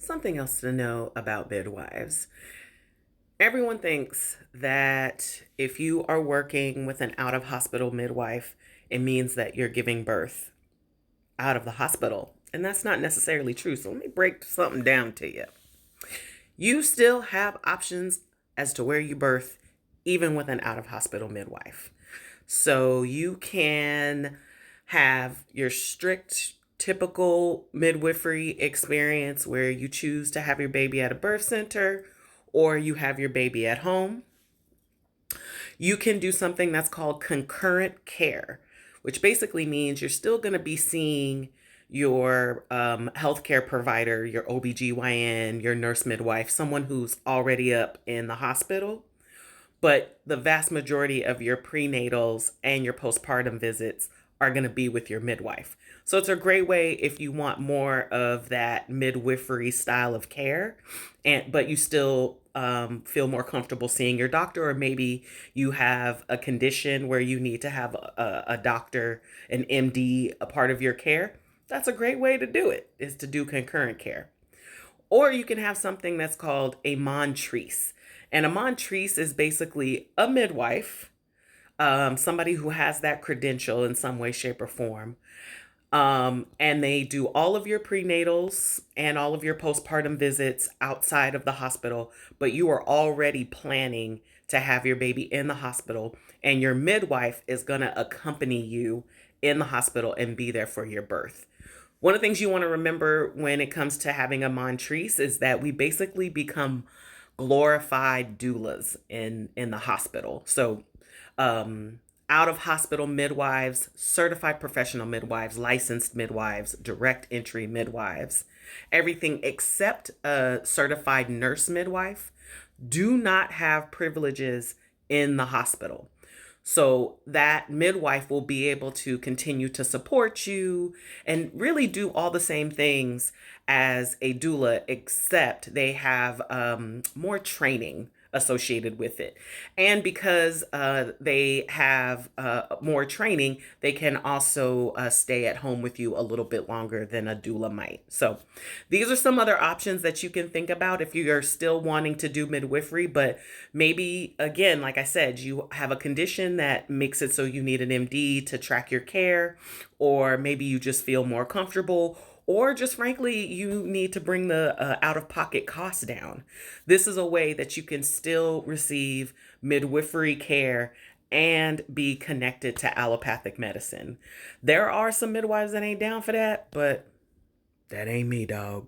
Something else to know about midwives. Everyone thinks that if you are working with an out of hospital midwife, it means that you're giving birth out of the hospital. And that's not necessarily true. So let me break something down to you. You still have options as to where you birth, even with an out of hospital midwife. So you can have your strict, typical midwifery experience where you choose to have your baby at a birth center or you have your baby at home. You can do something that's called concurrent care, which basically means you're still going to be seeing your healthcare provider, your OBGYN, your nurse midwife, someone who's already up in the hospital. But the vast majority of your prenatals and your postpartum visits are going to be with your midwife. So it's a great way if you want more of that midwifery style of care, but you still feel more comfortable seeing your doctor, or maybe you have a condition where you need to have a doctor, an MD, a part of your care. That's a great way to do it, is to do concurrent care. Or you can have something that's called a montrice. And a montrice is basically a midwife, somebody who has that credential in some way, shape, or form. And they do all of your prenatals and all of your postpartum visits outside of the hospital, but you are already planning to have your baby in the hospital, and your midwife is going to accompany you in the hospital and be there for your birth. One of the things you want to remember when it comes to having a montrice is that we basically become glorified doulas in the hospital. So, out of hospital midwives, certified professional midwives, licensed midwives, direct entry midwives, everything except a certified nurse midwife do not have privileges in the hospital. So that midwife will be able to continue to support you and really do all the same things as a doula, except they have more training associated with it. And because they have more training, they can also stay at home with you a little bit longer than a doula might. So these are some other options that you can think about if you are still wanting to do midwifery, but maybe, again, like I said, you have a condition that makes it so you need an MD to track your care, or maybe you just feel more comfortable, or just frankly, you need to bring the out of pocket costs down. This is a way that you can still receive midwifery care and be connected to allopathic medicine. There are some midwives that ain't down for that, but that ain't me, dog.